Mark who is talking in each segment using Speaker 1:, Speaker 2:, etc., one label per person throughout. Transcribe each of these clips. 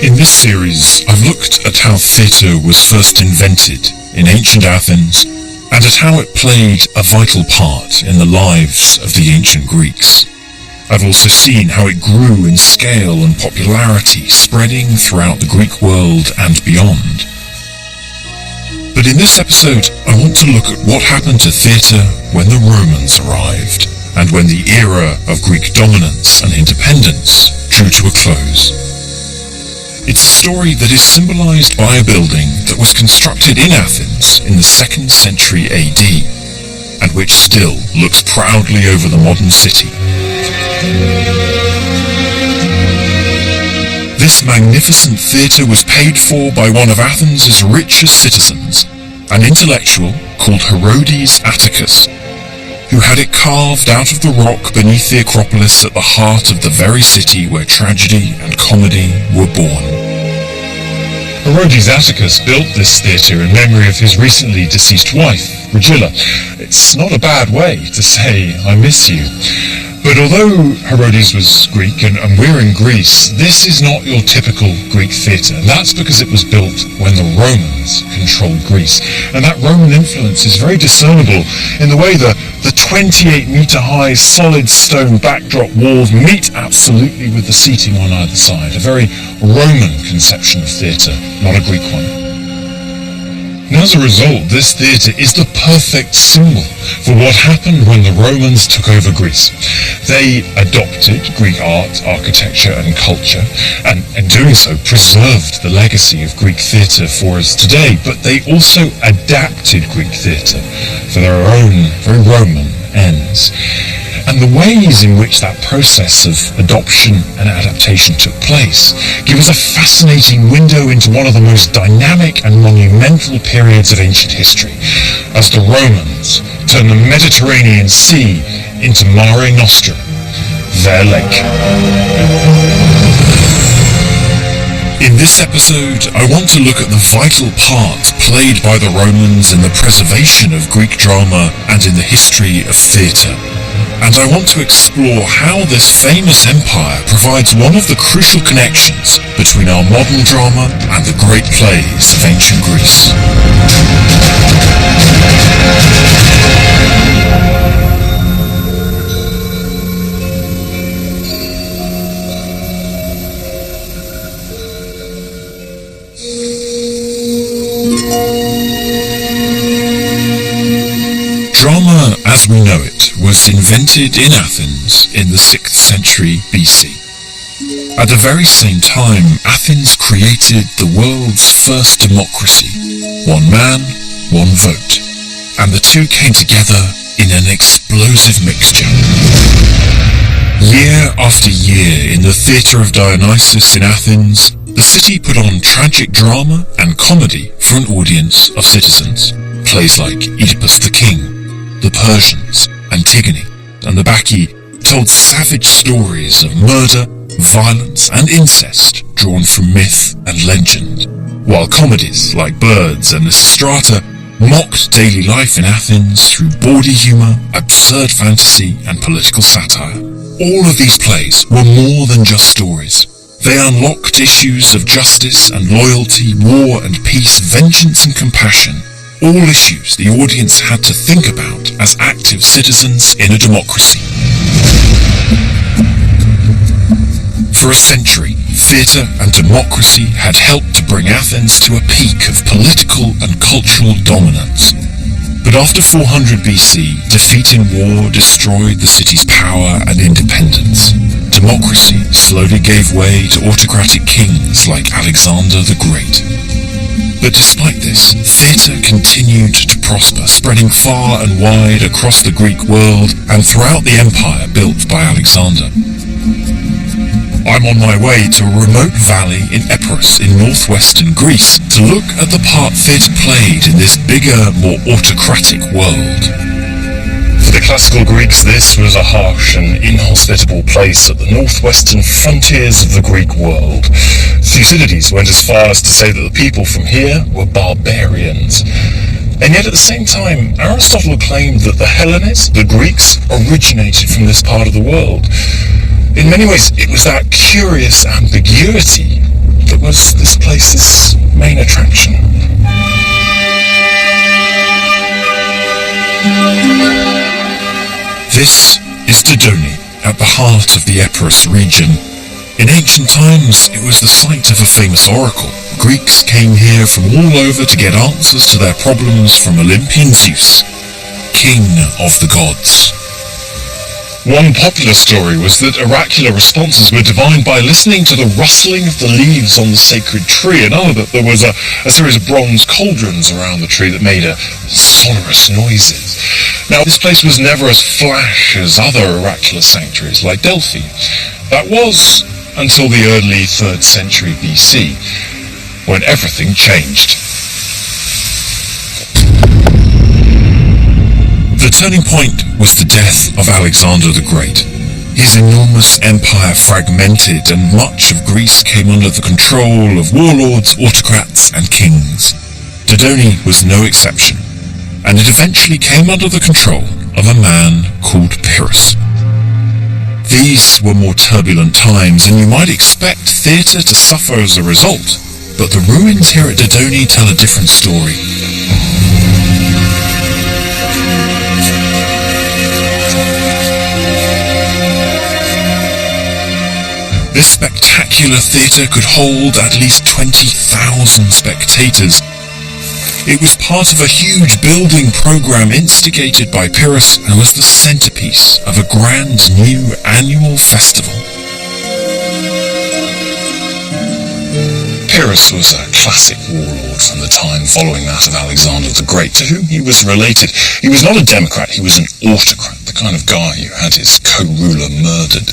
Speaker 1: In this series, I've looked at how theatre was first invented in ancient Athens and at how it played a vital part in the lives of the ancient Greeks. I've also seen how it grew in scale and popularity, spreading throughout the Greek world and beyond. But in this episode, I want to look at what happened to theatre when the Romans arrived, and when the era of Greek dominance and independence drew to a close. It's a story that is symbolized by a building that was constructed in Athens in the 2nd century AD, and which still looks proudly over the modern city. This magnificent theatre was paid for by one of Athens' richest citizens, an intellectual called Herodes Atticus, who had it carved out of the rock beneath the Acropolis at the heart of the very city where tragedy and comedy were born. Herodes Atticus built this theatre in memory of his recently deceased wife, Regilla. It's not a bad way to say, I miss you. But although Herodes was Greek and we're in Greece, this is not your typical Greek theatre. That's because it was built when the Romans controlled Greece. And that Roman influence is very discernible in the way the 28-metre-high solid stone backdrop walls meet absolutely with the seating on either side. A very Roman conception of theatre, not a Greek one. And as a result, this theatre is the perfect symbol for what happened when the Romans took over Greece. They adopted Greek art, architecture and culture, and in doing so preserved the legacy of Greek theatre for us today, but they also adapted Greek theatre for their own very Roman ends. And the ways in which that process of adoption and adaptation took place give us a fascinating window into one of the most dynamic and monumental periods of ancient history, as the Romans turned the Mediterranean Sea into Mare Nostrum, their lake. In this episode, I want to look at the vital part played by the Romans in the preservation of Greek drama and in the history of theatre. And I want to explore how this famous empire provides one of the crucial connections between our modern drama and the great plays of ancient Greece. Drama, as we know it, was invented in Athens in the 6th century BC. At the very same time, Athens created the world's first democracy, one man, one vote, and the two came together in an explosive mixture. Year after year in the theatre of Dionysus in Athens, the city put on tragic drama and comedy for an audience of citizens. Plays like Oedipus the King, the Persians, Antigone, and the Bacchae told savage stories of murder, violence, and incest drawn from myth and legend, while comedies like Birds and Lysistrata mocked daily life in Athens through bawdy humour, absurd fantasy, and political satire. All of these plays were more than just stories. They unlocked issues of justice and loyalty, war and peace, vengeance and compassion, all issues the audience had to think about as active citizens in a democracy. For a century, theatre and democracy had helped to bring Athens to a peak of political and cultural dominance. But after 400 BC, defeat in war destroyed the city's power and independence. Democracy slowly gave way to autocratic kings like Alexander the Great. But despite this, theatre continued to prosper, spreading far and wide across the Greek world and throughout the empire built by Alexander. I'm on my way to a remote valley in Epirus in northwestern Greece to look at the part theatre played in this bigger, more autocratic world. For the classical Greeks, this was a harsh and inhospitable place at the northwestern frontiers of the Greek world. Thucydides went as far as to say that the people from here were barbarians. And yet at the same time, Aristotle claimed that the Hellenes, the Greeks, originated from this part of the world. In many ways, it was that curious ambiguity that was this place's main attraction. This is Dodona, at the heart of the Epirus region. In ancient times, it was the site of a famous oracle. Greeks came here from all over to get answers to their problems from Olympian Zeus, king of the gods. One popular story was that oracular responses were divined by listening to the rustling of the leaves on the sacred tree. Another, that there was a series of bronze cauldrons around the tree that made sonorous noises. Now, this place was never as flash as other oracular sanctuaries like Delphi. That was until the early 3rd century BC, when everything changed. The turning point was the death of Alexander the Great. His enormous empire fragmented, and much of Greece came under the control of warlords, autocrats, and kings. Dodona was no exception, and it eventually came under the control of a man called Pyrrhus. These were more turbulent times, and you might expect theatre to suffer as a result, but the ruins here at Dodona tell a different story. This spectacular theatre could hold at least 20,000 spectators. It was part of a huge building program instigated by Pyrrhus and was the centerpiece of a grand new annual festival. Pyrrhus was a classic warlord from the time following that of Alexander the Great, to whom he was related. He was not a democrat, he was an autocrat, the kind of guy who had his co-ruler murdered.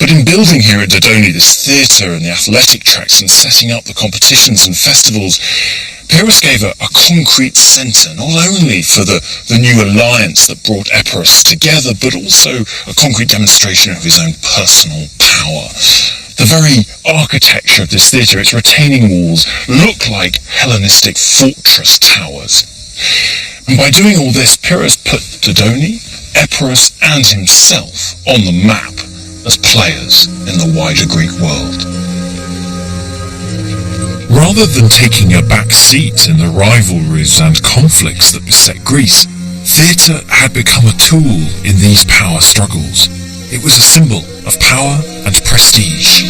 Speaker 1: But in building here at Dodona this theatre and the athletic tracks and setting up the competitions and festivals, Pyrrhus gave a concrete centre not only for the new alliance that brought Epirus together, but also a concrete demonstration of his own personal power. The very architecture of this theatre, its retaining walls, look like Hellenistic fortress towers. And by doing all this, Pyrrhus put Dodona, Epirus and himself on the map as players in the wider Greek world. Rather than taking a back seat in the rivalries and conflicts that beset Greece, theatre had become a tool in these power struggles. It was a symbol of power and prestige.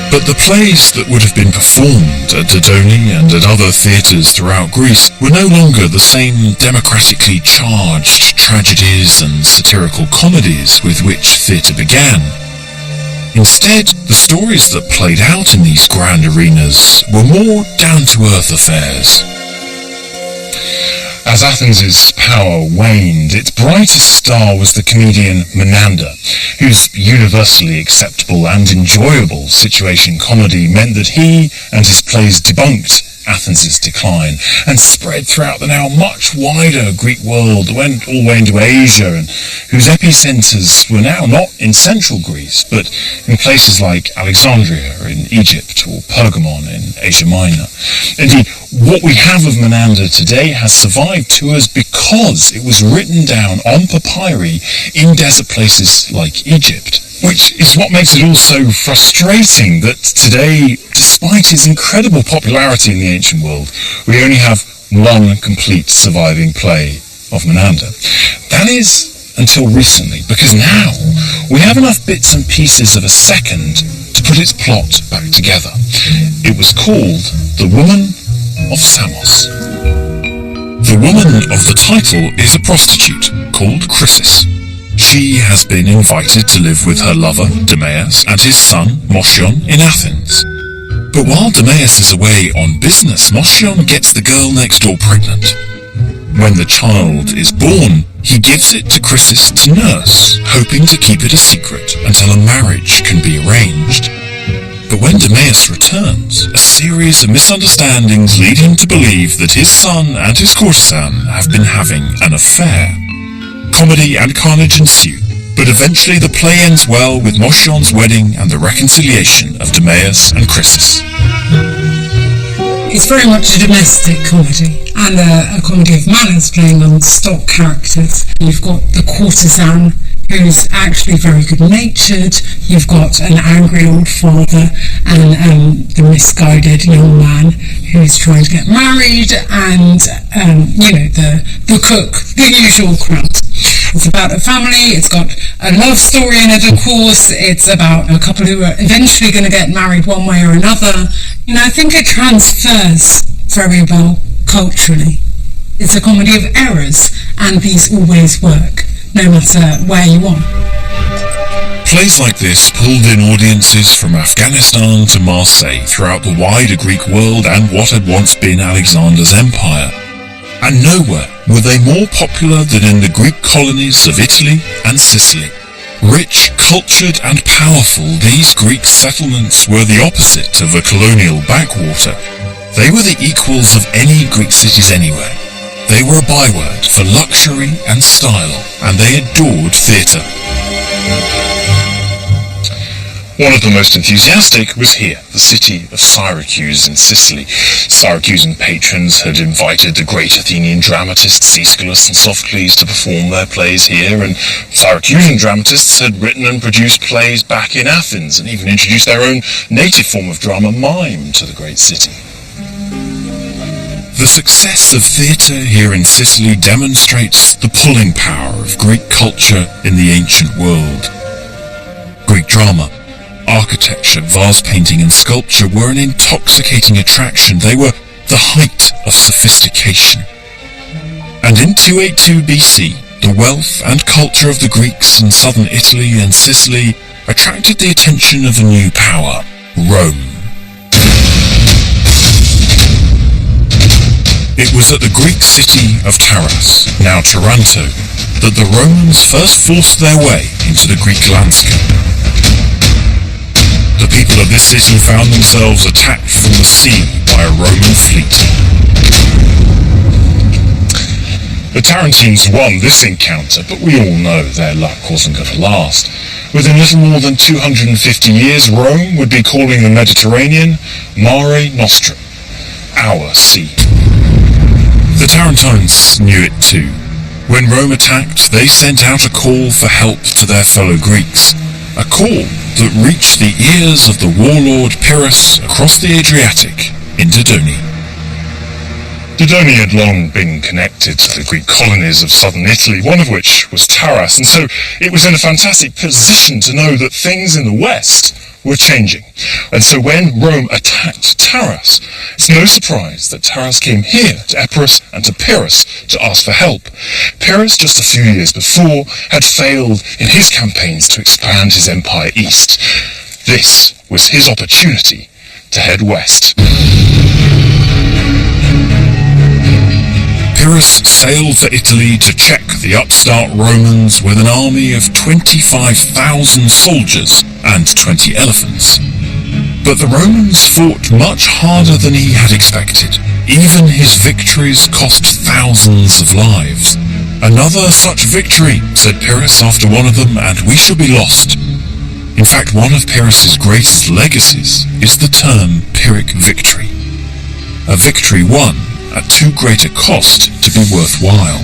Speaker 1: But the plays that would have been performed at Dodona and at other theatres throughout Greece were no longer the same democratically charged tragedies and satirical comedies with which theatre began. Instead, the stories that played out in these grand arenas were more down-to-earth affairs. As Athens' power waned, its brightest star was the comedian Menander, whose universally acceptable and enjoyable situation comedy meant that he and his plays debunked Athens' decline and spread throughout the now much wider Greek world that went all the way into Asia, and whose epicenters were now not in central Greece, but in places like Alexandria in Egypt or Pergamon in Asia Minor. Indeed, what we have of Menander today has survived to us because it was written down on papyri in desert places like Egypt, which is what makes it all so frustrating that today, despite his incredible popularity in the ancient world, we only have one complete surviving play of Menander. That is, until recently, because now we have enough bits and pieces of a second to put its plot back together. It was called The Woman of Samos. The woman of the title is a prostitute called Chrysis. She has been invited to live with her lover, Demeas, and his son, Motion, in Athens. But while Demeas is away on business, Motion gets the girl next door pregnant. When the child is born, he gives it to Chrysis to nurse, hoping to keep it a secret until a marriage can be arranged. But when Demeas returns, a series of misunderstandings lead him to believe that his son and his courtesan have been having an affair. Comedy and carnage ensue, but eventually the play ends well with Motion's wedding and the reconciliation of Demeas and Chrysis.
Speaker 2: It's very much a domestic comedy and a comedy of manners playing on stock characters. You've got the courtesan who's actually very good-natured. You've got an angry old father and the misguided young man who's trying to get married, and the cook, the usual crowd. It's about a family, it's got a love story in it, of course. It's about a couple who are eventually going to get married one way or another. I think it transfers very well culturally. It's a comedy of errors, and these always work, no matter where you are.
Speaker 1: Plays like this pulled in audiences from Afghanistan to Marseille throughout the wider Greek world and what had once been Alexander's empire. And nowhere were they more popular than in the Greek colonies of Italy and Sicily. Rich, cultured and powerful, these Greek settlements were the opposite of a colonial backwater. They were the equals of any Greek cities anywhere. They were a byword for luxury and style, and they adored theatre. One of the most enthusiastic was here, the city of Syracuse in Sicily. Syracusan patrons had invited the great Athenian dramatists Aeschylus and Sophocles to perform their plays here, and Syracusan dramatists had written and produced plays back in Athens, and even introduced their own native form of drama, mime, to the great city. The success of theatre here in Sicily demonstrates the pulling power of Greek culture in the ancient world. Greek drama, architecture, vase painting and sculpture were an intoxicating attraction. They were the height of sophistication. And in 282 BC, the wealth and culture of the Greeks in southern Italy and Sicily attracted the attention of a new power, Rome. It was at the Greek city of Taras, now Taranto, that the Romans first forced their way into the Greek landscape. The people of this city found themselves attacked from the sea by a Roman fleet. The Tarentines won this encounter, but we all know their luck wasn't going to last. Within little more than 250 years, Rome would be calling the Mediterranean Mare Nostrum, our sea. The Tarentines knew it too. When Rome attacked, they sent out a call for help to their fellow Greeks. A call that reached the ears of the warlord Pyrrhus across the Adriatic in Dodona. Dodona had long been connected to the Greek colonies of southern Italy, one of which was Taras, and so it was in a fantastic position to know that things in the west were changing. And so when Rome attacked Taras, it's no surprise that Taras came here to Epirus and to Pyrrhus to ask for help. Pyrrhus, just a few years before, had failed in his campaigns to expand his empire east. This was his opportunity to head west. Pyrrhus sailed for Italy to check the upstart Romans with an army of 25,000 soldiers and 20 elephants. But the Romans fought much harder than he had expected. Even his victories cost thousands of lives. Another such victory, said Pyrrhus after one of them, and we shall be lost. In fact, one of Pyrrhus's greatest legacies is the term Pyrrhic victory. A victory won at too great a cost to be worthwhile.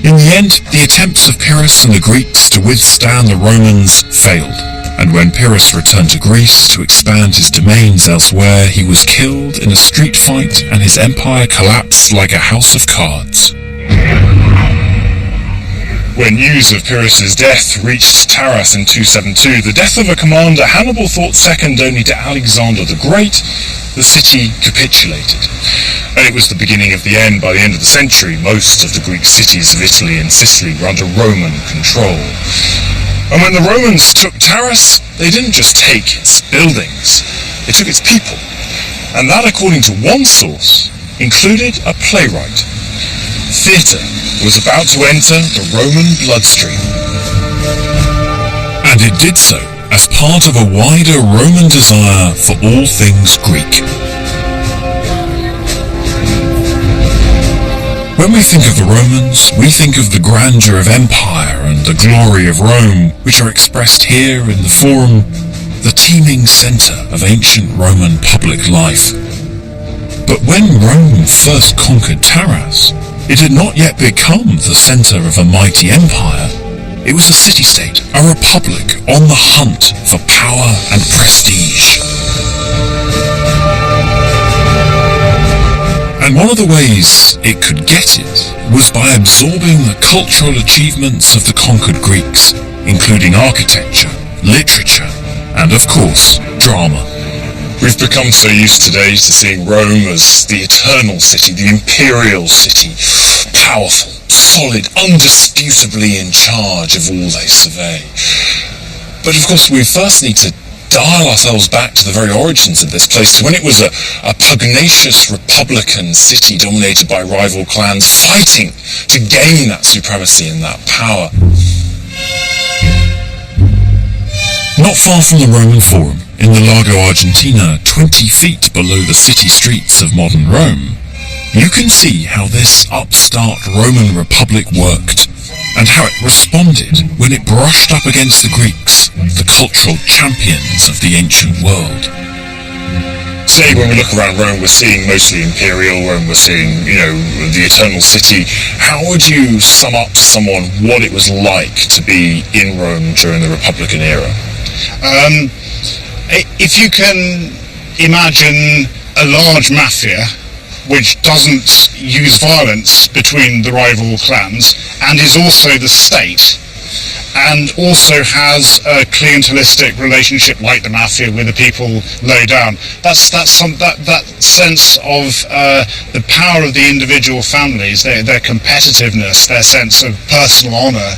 Speaker 1: In the end, the attempts of Pyrrhus and the Greeks to withstand the Romans failed, and when Pyrrhus returned to Greece to expand his domains elsewhere, he was killed in a street fight and his empire collapsed like a house of cards. When news of Pyrrhus's death reached Taras in 272, the death of a commander Hannibal thought second only to Alexander the Great, the city capitulated. And it was the beginning of the end. By the end of the century, most of the Greek cities of Italy and Sicily were under Roman control. And when the Romans took Taras, they didn't just take its buildings, they took its people. And that, according to one source, included a playwright. Theatre was about to enter the Roman bloodstream. And it did so as part of a wider Roman desire for all things Greek. When we think of the Romans, we think of the grandeur of empire and the glory of Rome, which are expressed here in the Forum, the teeming centre of ancient Roman public life. But when Rome first conquered Taras, it had not yet become the centre of a mighty empire. It was a city-state, a republic on the hunt for power and prestige. And one of the ways it could get it was by absorbing the cultural achievements of the conquered Greeks, including architecture, literature, and of course, drama.
Speaker 3: We've become so used today to seeing Rome as the eternal city, the imperial city, powerful, solid, undisputably in charge of all they survey. But of course we first need to dial ourselves back to the very origins of this place, to when it was a pugnacious republican city dominated by rival clans fighting to gain that supremacy and that power.
Speaker 1: Not far from the Roman Forum, in the Lago Argentina, 20 feet below the city streets of modern Rome, you can see how this upstart Roman Republic worked, and how it responded when it brushed up against the Greeks, the cultural champions of the ancient world.
Speaker 3: Today when we look around Rome, we're seeing mostly imperial Rome, we're seeing, the eternal city. How would you sum up to someone what it was like to be in Rome during the Republican era?
Speaker 4: If you can imagine a large mafia which doesn't use violence between the rival clans and is also the state, and also has a clientelistic relationship like the mafia with the people low down. That sense of the power of the individual families, their competitiveness, their sense of personal honour,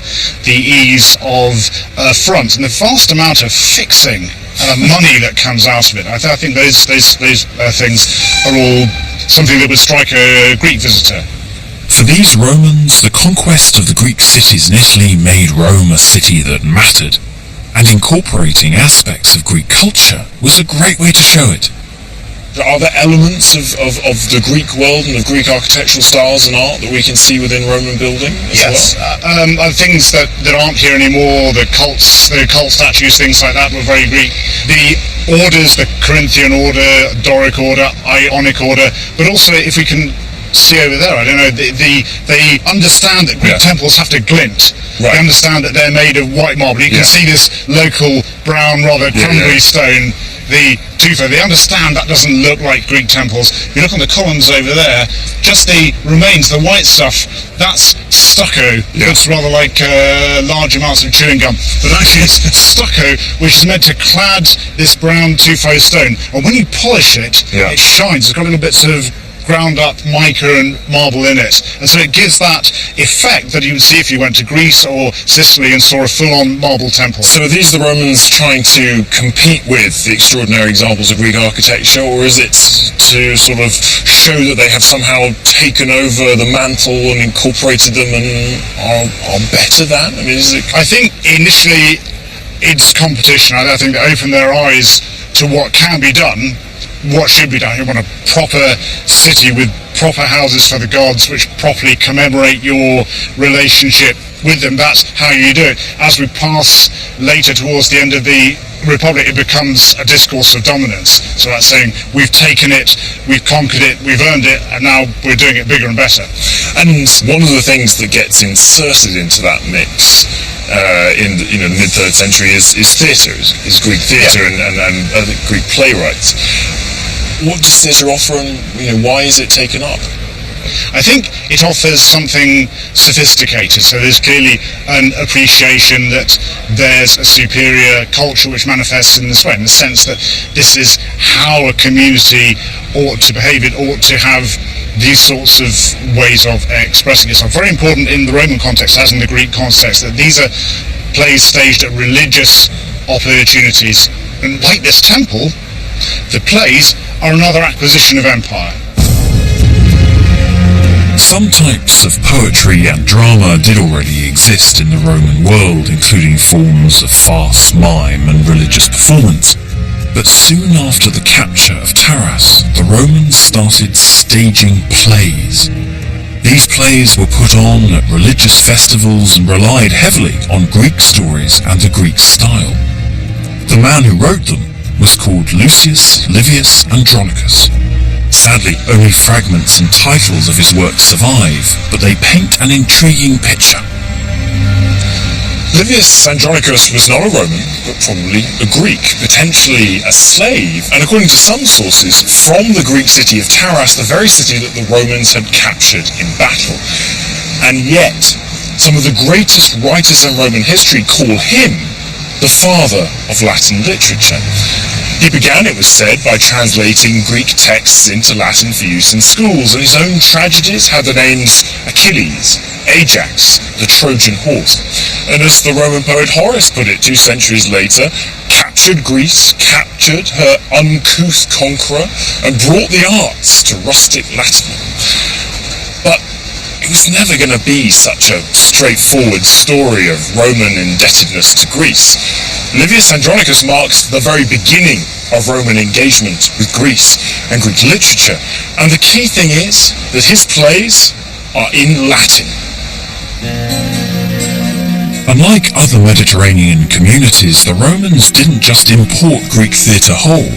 Speaker 4: the ease of front, and the vast amount of fixing money that comes out of it. I think those things are all something that would strike a Greek visitor.
Speaker 1: For these Romans, the conquest of the Greek cities in Italy made Rome a city that mattered, and incorporating aspects of Greek culture was a great way to show it.
Speaker 3: Are there elements of the Greek world and of Greek architectural styles and art that we can see within Roman building as well?
Speaker 4: Things that aren't here anymore, the cult statues, things like that were very Greek. The orders, the Corinthian order, Doric order, Ionic order, but also if we can see over there, I don't know, they understand that Greek temples have to glint. Right. They understand that they're made of white marble. You can see this local brown, rather crumbly stone, the tufa. They understand that doesn't look like Greek temples. If you look on the columns over there, just the remains, the white stuff, that's stucco. It looks rather like large amounts of chewing gum. But actually it's stucco, which is meant to clad this brown tufo stone. And when you polish it, it shines. It's got little bits of ground up mica and marble in it, and so it gives that effect that you would see if you went to Greece or Sicily and saw a full-on marble temple.
Speaker 3: So are these the Romans trying to compete with the extraordinary examples of Greek architecture, or is it to sort of show that they have somehow taken over the mantle and incorporated them and are better than? I
Speaker 4: think initially it's competition. I think they open their eyes to what can be done, what should be done. You want a proper city with proper houses for the gods which properly commemorate your relationship with them. That's how you do it. As we pass later towards the end of the Republic, it becomes a discourse of dominance. So that's saying we've taken it, we've conquered it, we've earned it, and now we're doing it bigger and better.
Speaker 3: And one of the things that gets inserted into that mix in the mid-3rd century is theatre, is Greek theatre and Greek playwrights. What does theatre offer, and why is it taken up?
Speaker 4: I think it offers something sophisticated. So there's clearly an appreciation that there's a superior culture which manifests in this way, in the sense that this is how a community ought to behave. It ought to have these sorts of ways of expressing itself. Very important in the Roman context, as in the Greek context, that these are plays staged at religious opportunities. And like this temple, the plays are another acquisition of empire.
Speaker 1: Some types of poetry and drama did already exist in the Roman world, including forms of farce, mime, and religious performance. But soon after the capture of Taras, the Romans started staging plays. These plays were put on at religious festivals and relied heavily on Greek stories and the Greek style. The man who wrote them was called Lucius Livius Andronicus. Sadly, only fragments and titles of his work survive, but they paint an intriguing picture.
Speaker 3: Livius Andronicus was not a Roman, but probably a Greek, potentially a slave, and according to some sources, from the Greek city of Taras, the very city that the Romans had captured in battle. And yet, some of the greatest writers in Roman history call him the father of Latin literature. He began, it was said, by translating Greek texts into Latin for use in schools, and his own tragedies had the names Achilles, Ajax, the Trojan horse, and as the Roman poet Horace put it 2 centuries later, captured Greece, captured her uncouth conqueror, and brought the arts to rustic Latin. But it was never going to be such a straightforward story of Roman indebtedness to Greece. Livius Andronicus marks the very beginning of Roman engagement with Greece and Greek literature, and the key thing is that his plays are in Latin.
Speaker 1: Unlike other Mediterranean communities, the Romans didn't just import Greek theatre whole.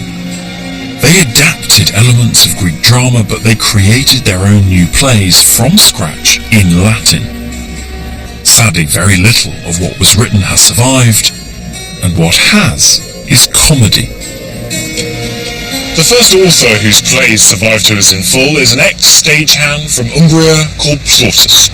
Speaker 1: They adapted elements of Greek drama, but they created their own new plays from scratch in Latin. Sadly, very little of what was written has survived, and what has is comedy.
Speaker 3: The first author whose plays survive to us in full is an ex-stagehand from Umbria called Plautus.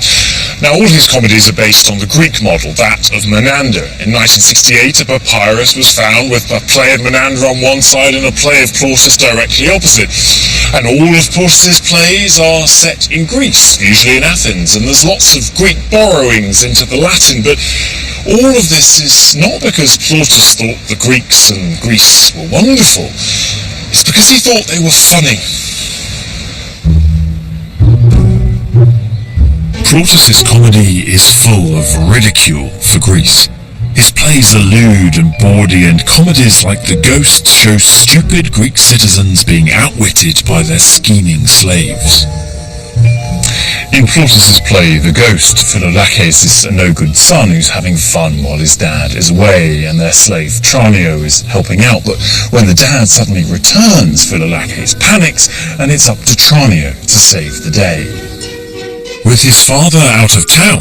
Speaker 3: Now, all his comedies are based on the Greek model, that of Menander. In 1968, a papyrus was found with a play of Menander on one side and a play of Plautus directly opposite. And all of Plautus's plays are set in Greece, usually in Athens, and there's lots of Greek borrowings into the Latin, but all of this is not because Plautus thought the Greeks and Greece were wonderful. It's because he thought they were funny.
Speaker 1: Plautus's comedy is full of ridicule for Greece. His plays are lewd and bawdy, and comedies like The Ghost show stupid Greek citizens being outwitted by their scheming slaves.
Speaker 3: In Plautus's play, The Ghost, Philolaches is a no-good son who's having fun while his dad is away, and their slave Tranio is helping out, but when the dad suddenly returns, Philolaches panics, and it's up to Tranio to save the day.
Speaker 1: With his father out of town,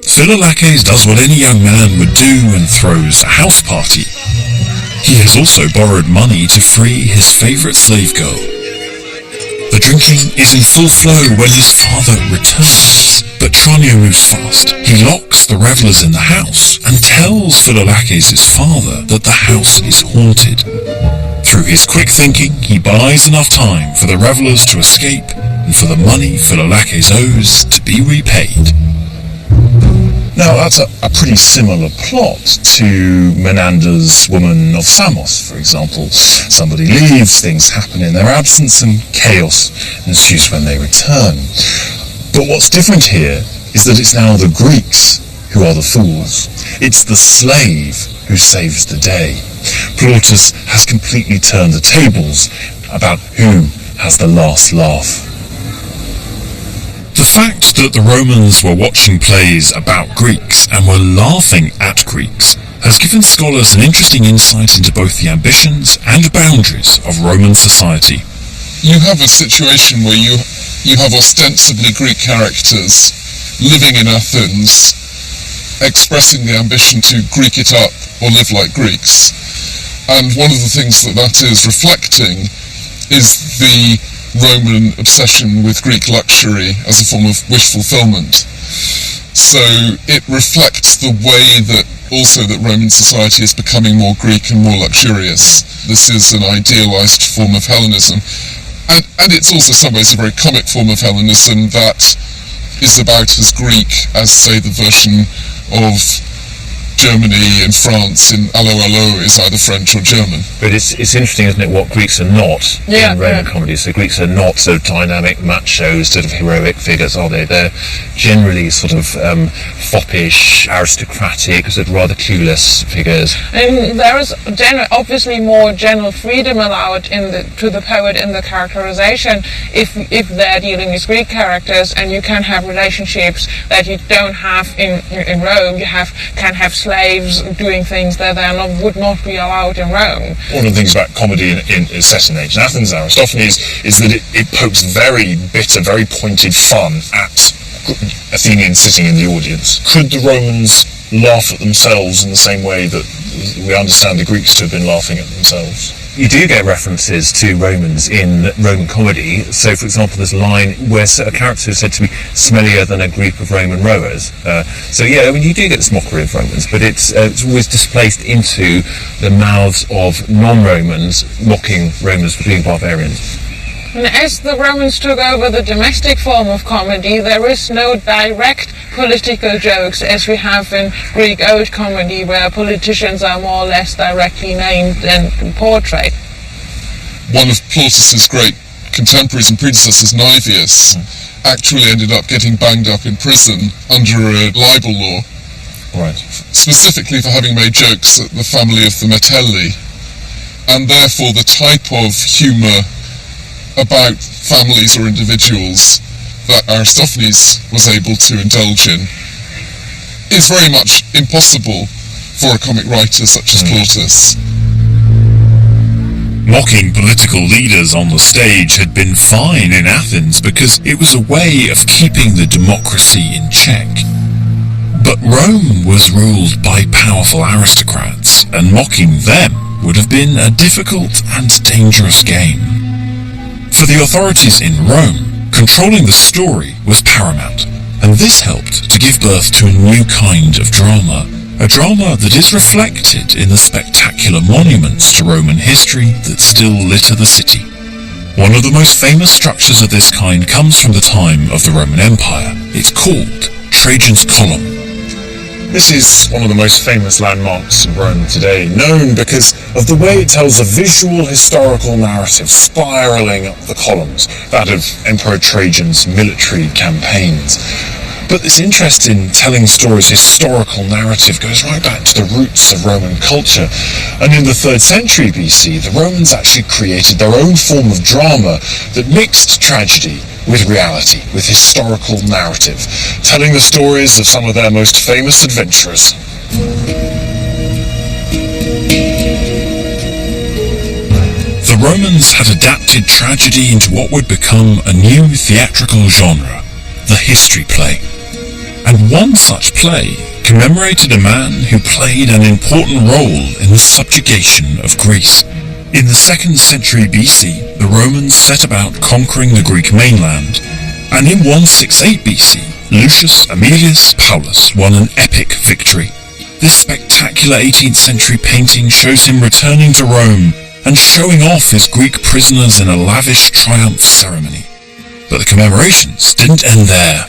Speaker 1: Philolaches does what any young man would do and throws a house party. He has also borrowed money to free his favourite slave girl. The drinking is in full flow when his father returns, but Tranio moves fast. He locks the revellers in the house and tells Philolaches' father that the house is haunted. Through his quick thinking, he buys enough time for the revellers to escape and for the money Philolaches owes to be repaid.
Speaker 3: Now, that's a pretty similar plot to Menander's Woman of Samos, for example. Somebody leaves, things happen in their absence, and chaos ensues when they return. But what's different here is that it's now the Greeks who are the fools. It's the slave who saves the day. Plautus has completely turned the tables about who has the last laugh.
Speaker 1: The fact that the Romans were watching plays about Greeks and were laughing at Greeks has given scholars an interesting insight into both the ambitions and boundaries of Roman society.
Speaker 5: You have a situation where you have ostensibly Greek characters living in Athens, expressing the ambition to Greek it up or live like Greeks. And one of the things that is reflecting is the Roman obsession with Greek luxury as a form of wish fulfillment. So it reflects the way that Roman society is becoming more Greek and more luxurious. This is an idealized form of Hellenism. And it's also in some ways a very comic form of Hellenism that is about as Greek as, say, the version of Germany and France in Allo Allo is either French or German.
Speaker 6: But it's interesting, isn't it, what Greeks are not in Roman comedies. So Greeks are not so dynamic, macho, sort of heroic figures, are they? They're generally sort of foppish, aristocratic, sort of rather clueless figures.
Speaker 7: And there is obviously more general freedom allowed to the poet in the characterization if they're dealing with Greek characters, and you can have relationships that you don't have in Rome. You can have slaves doing things that would not be allowed in Rome.
Speaker 3: One of the things about comedy set in ancient Athens, Aristophanes, is that it pokes very bitter, very pointed fun at Athenians sitting in the audience. Could the Romans laugh at themselves in the same way that we understand the Greeks to have been laughing at themselves.
Speaker 6: You do get references to Romans in Roman comedy. So, for example, there's a line where a character is said to be smellier than a group of Roman rowers. So, yeah, I mean, you do get this mockery of Romans, but it's always displaced into the mouths of non-Romans, mocking Romans for being barbarians.
Speaker 7: And as the Romans took over the domestic form of comedy, there is no direct political jokes as we have in Greek ode comedy, where politicians are more or less directly named and portrayed.
Speaker 5: One of Plautus's great contemporaries and predecessors, Naevius, actually ended up getting banged up in prison under a libel law.
Speaker 6: Right.
Speaker 5: Specifically for having made jokes at the family of the Metelli, and therefore the type of humour about families or individuals that Aristophanes was able to indulge in is very much impossible for a comic writer such as Plautus.
Speaker 1: Mocking political leaders on the stage had been fine in Athens because it was a way of keeping the democracy in check. But Rome was ruled by powerful aristocrats, and mocking them would have been a difficult and dangerous game. For the authorities in Rome, controlling the story was paramount, and this helped to give birth to a new kind of drama, a drama that is reflected in the spectacular monuments to Roman history that still litter the city. One of the most famous structures of this kind comes from the time of the Roman Empire. It's called Trajan's Column.
Speaker 3: This is one of the most famous landmarks in Rome today, known because of the way it tells a visual historical narrative spiralling up the columns, that of Emperor Trajan's military campaigns. But this interest in telling stories' historical narrative goes right back to the roots of Roman culture. And in the 3rd century BC, the Romans actually created their own form of drama that mixed tragedy with reality, with historical narrative, telling the stories of some of their most famous adventurers.
Speaker 1: The Romans had adapted tragedy into what would become a new theatrical genre, the history play. And one such play commemorated a man who played an important role in the subjugation of Greece. In the 2nd century BC, the Romans set about conquering the Greek mainland, and in 168 BC, Lucius Aemilius Paulus won an epic victory. This spectacular 18th century painting shows him returning to Rome and showing off his Greek prisoners in a lavish triumph ceremony. But the commemorations didn't end there.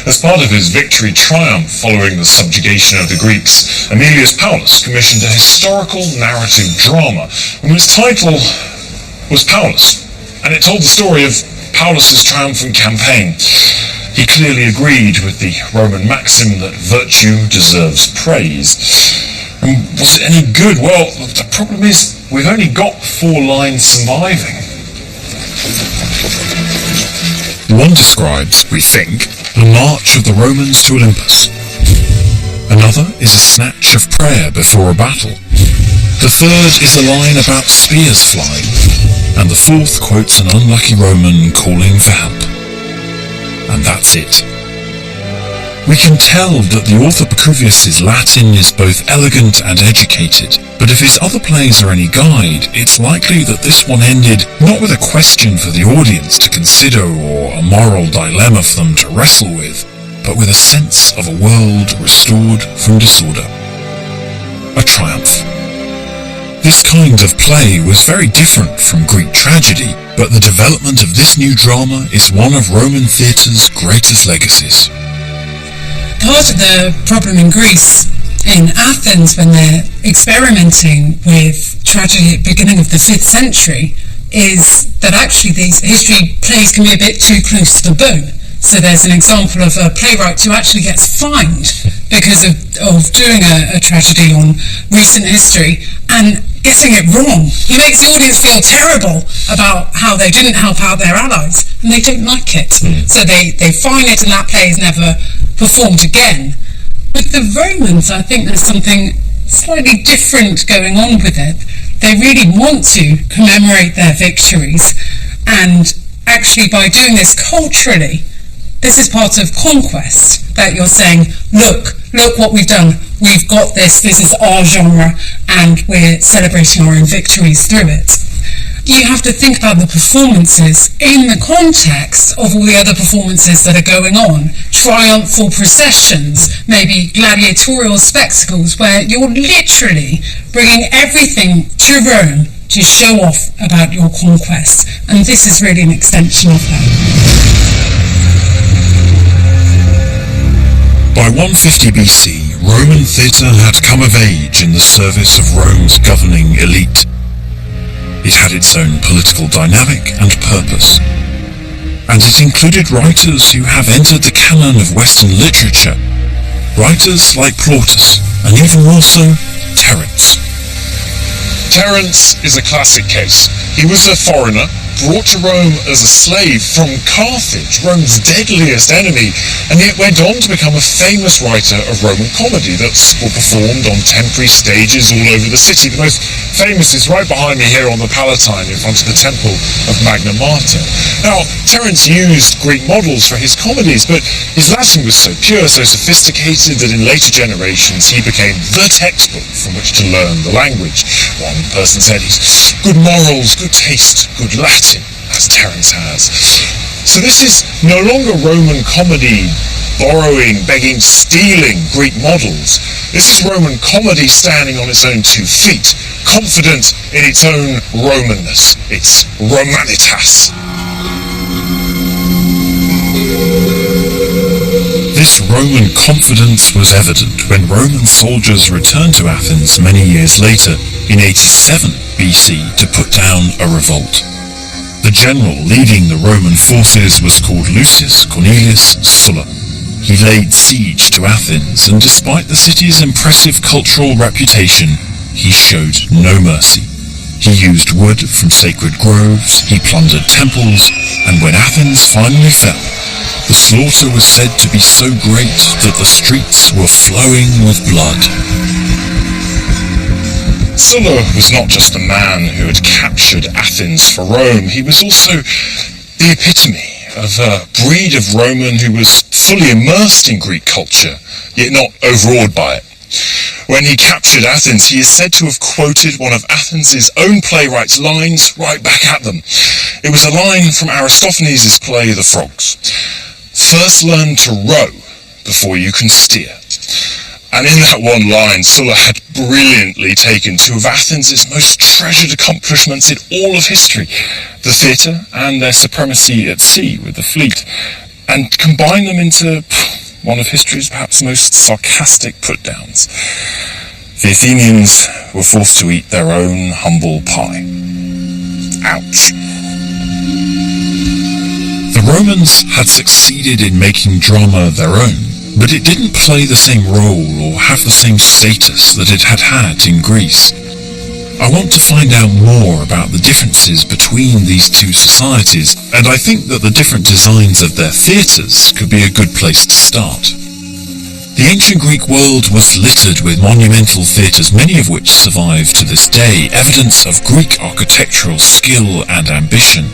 Speaker 3: As part of his victory triumph following the subjugation of the Greeks, Aemilius Paulus commissioned a historical narrative drama, and its title was Paulus, and it told the story of Paulus's triumphant campaign. He clearly agreed with the Roman maxim that virtue deserves praise. And was it any good? Well, the problem is we've only got 4 lines surviving.
Speaker 1: One describes, we think, the march of the Romans to Olympus. Another is a snatch of prayer before a battle. The third is a line about spears flying. And the fourth quotes an unlucky Roman calling for help. And that's it. We can tell that the author Pacuvius's Latin is both elegant and educated, but if his other plays are any guide, it's likely that this one ended not with a question for the audience to consider or a moral dilemma for them to wrestle with, but with a sense of a world restored from disorder. A triumph. This kind of play was very different from Greek tragedy, but the development of this new drama is one of Roman theatre's greatest legacies.
Speaker 2: Part of the problem in Greece, in Athens, when they're experimenting with tragedy at the beginning of the 5th century, is that actually these history plays can be a bit too close to the bone. So there's an example of a playwright who actually gets fined because of doing a tragedy on recent history and getting it wrong. He makes the audience feel terrible about how they didn't help out their allies, and they don't like it. So they fine it, and that play is never performed again. With the Romans, I think there's something slightly different going on with it. They really want to commemorate their victories, and actually by doing this culturally, This is part of conquest, that you're saying, look what we've done. We've got this is our genre, and we're celebrating our own victories through it. You have to think about the performances in the context of all the other performances that are going on. Triumphal processions, maybe gladiatorial spectacles, where you're literally bringing everything to Rome to show off about your conquest. And this is really an extension of that.
Speaker 1: By 150 BC, Roman theatre had come of age in the service of Rome's governing elite. It had its own political dynamic and purpose, and it included writers who have entered the canon of Western literature, writers like Plautus, and even more so, Terence.
Speaker 3: Terence is a classic case. He was a foreigner, brought to Rome as a slave from Carthage, Rome's deadliest enemy, and yet went on to become a famous writer of Roman comedy that were performed on temporary stages all over the city. The most famous is right behind me here on the Palatine in front of the Temple of Magna Mater. Now, Terence used Greek models for his comedies, but his Latin was so pure, so sophisticated that in later generations he became the textbook from which to learn the language. One person said he's good morals, good taste, good Latin, as Terence has. So this is no longer Roman comedy borrowing, begging, stealing Greek models. This is Roman comedy standing on its own 2 feet, confident in its own Romanness, its Romanitas.
Speaker 1: This Roman confidence was evident when Roman soldiers returned to Athens many years later, in 87 BC, to put down a revolt. The general leading the Roman forces was called Lucius Cornelius Sulla. He laid siege to Athens, and despite the city's impressive cultural reputation, he showed no mercy. He used wood from sacred groves, he plundered temples, and when Athens finally fell, the slaughter was said to be so great that the streets were flowing with blood.
Speaker 3: Sulla was not just a man who had captured Athens for Rome, he was also the epitome of a breed of Roman who was fully immersed in Greek culture, yet not overawed by it. When he captured Athens, he is said to have quoted one of Athens' own playwright's lines right back at them. It was a line from Aristophanes' play The Frogs. First learn to row before you can steer. And in that one line, Sulla had brilliantly taken 2 of Athens' most treasured accomplishments in all of history, the theatre and their supremacy at sea with the fleet, and combined them into one of history's perhaps most sarcastic put-downs. The Athenians were forced to eat their own humble pie. Ouch.
Speaker 1: The Romans had succeeded in making drama their own, but it didn't play the same role or have the same status that it had had in Greece. I want to find out more about the differences between these 2 societies, and I think that the different designs of their theatres could be a good place to start. The ancient Greek world was littered with monumental theatres, many of which survive to this day, evidence of Greek architectural skill and ambition.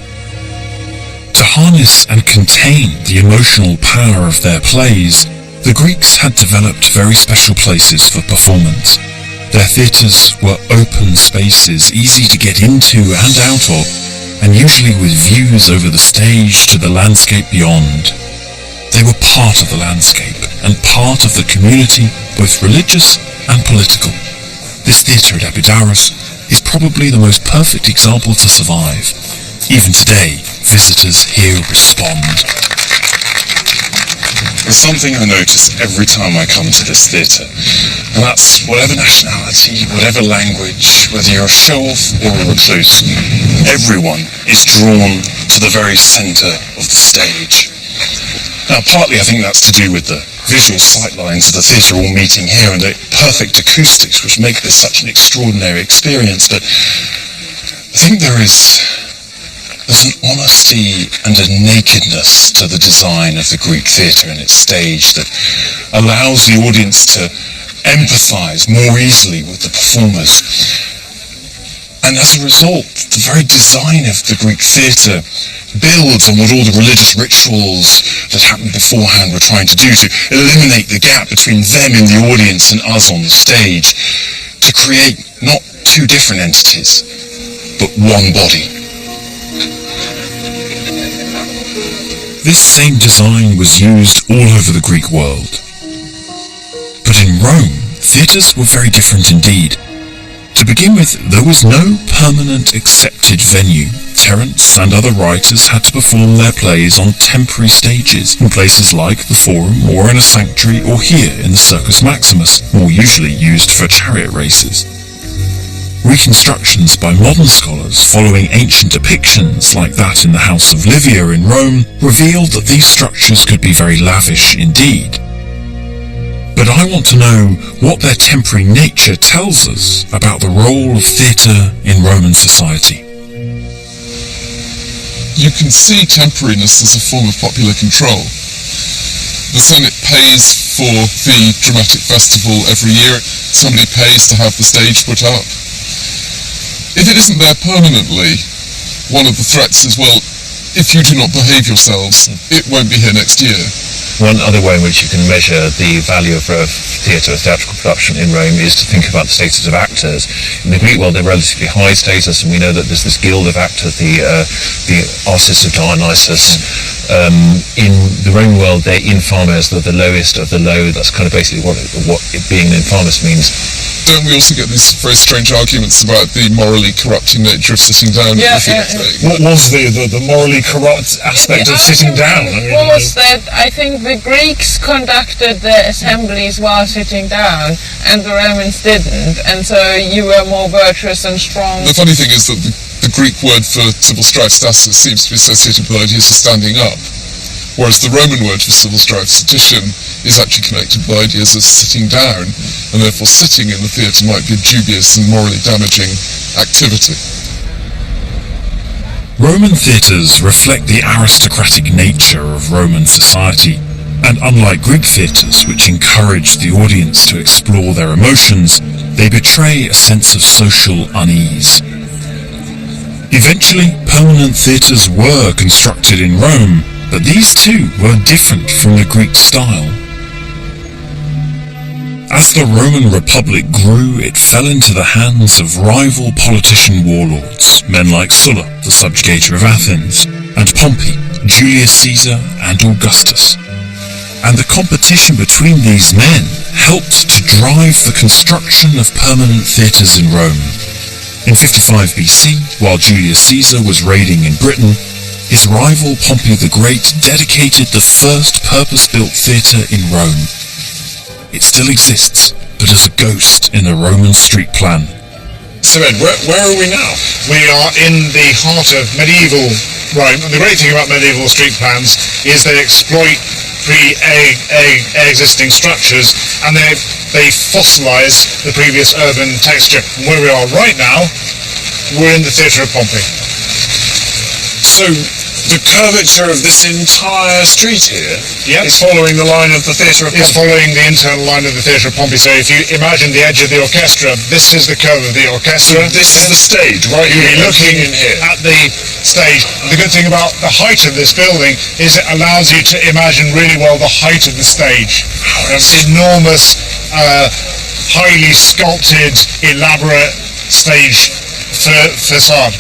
Speaker 1: To harness and contain the emotional power of their plays, the Greeks had developed very special places for performance. Their theatres were open spaces, easy to get into and out of, and usually with views over the stage to the landscape beyond. They were part of the landscape and part of the community, both religious and political. This theatre at Epidaurus is probably the most perfect example to survive. Even today, visitors here respond.
Speaker 3: There's something I notice every time I come to this theatre, and that's whatever nationality, whatever language, whether you're a show-off or a recluse, everyone is drawn to the very centre of the stage. Now, partly I think that's to do with the visual sightlines of the theatre all meeting here and the perfect acoustics which make this such an extraordinary experience, but I think there's an honesty and a nakedness to the design of the Greek theatre and its stage that allows the audience to empathise more easily with the performers. And as a result, the very design of the Greek theatre builds on what all the religious rituals that happened beforehand were trying to do, to eliminate the gap between them in the audience and us on the stage, to create not two different entities, but one body.
Speaker 1: This same design was used all over the Greek world. But in Rome, theatres were very different indeed. To begin with, there was no permanent accepted venue. Terence and other writers had to perform their plays on temporary stages in places like the Forum or in a sanctuary, or here in the Circus Maximus, more usually used for chariot races. Reconstructions by modern scholars following ancient depictions like that in the House of Livia in Rome revealed that these structures could be very lavish indeed. But I want to know what their temporary nature tells us about the role of theatre in Roman society.
Speaker 5: You can see temporariness as a form of popular control. The Senate pays for the dramatic festival every year. Somebody pays to have the stage put up. If it isn't there permanently, one of the threats is, well, if you do not behave yourselves, it won't be here next year.
Speaker 6: One other way in which you can measure the value of theatre, theatrical production in Rome, is to think about the status of actors. In the Greek world, they're relatively high status, and we know that there's this guild of actors, the Artists of Dionysus. In the Roman world, they're infames, they're the lowest of the low. That's kind of basically what being an infamus means.
Speaker 5: Don't we also get these very strange arguments about the morally corrupting nature of sitting down at the theatre?
Speaker 3: What was the morally corrupt aspect of sitting down?
Speaker 7: I think the Greeks conducted their assemblies while sitting down, and the Romans didn't, and so you were more virtuous and strong.
Speaker 5: The funny thing is that the Greek word for civil strife, stasis, seems to be associated with ideas of standing up, whereas the Roman word for civil strife, sedition, is actually connected with ideas of sitting down, and therefore sitting in the theatre might be a dubious and morally damaging activity.
Speaker 1: Roman theatres reflect the aristocratic nature of Roman society, and unlike Greek theatres, which encourage the audience to explore their emotions, they betray a sense of social unease. Eventually, permanent theatres were constructed in Rome, but these too were different from the Greek style. As the Roman Republic grew, it fell into the hands of rival politician warlords, men like Sulla, the subjugator of Athens, and Pompey, Julius Caesar, and Augustus. And the competition between these men helped to drive the construction of permanent theatres in Rome. In 55 BC, while Julius Caesar was raiding in Britain, his rival Pompey the Great dedicated the first purpose-built theatre in Rome. It still exists, but as a ghost in the Roman street plan.
Speaker 3: So Ed, where are we now?
Speaker 4: We are in the heart of medieval Rome, and the great thing about medieval street plans is they exploit pre-existing structures, and they fossilise the previous urban texture. And where we are right now, we're in the Theatre of Pompey.
Speaker 3: So the curvature of this entire street here is following the line of the Theatre of Pompey?
Speaker 4: It's following the internal line of the Theatre of Pompey. So if you imagine the edge of the orchestra, this is the curve of the orchestra.
Speaker 3: So this is the stage, right?
Speaker 4: You'll be looking in here at the stage. The good thing about the height of this building is it allows you to imagine really well the height of the stage. It's enormous, highly sculpted, elaborate stage facade.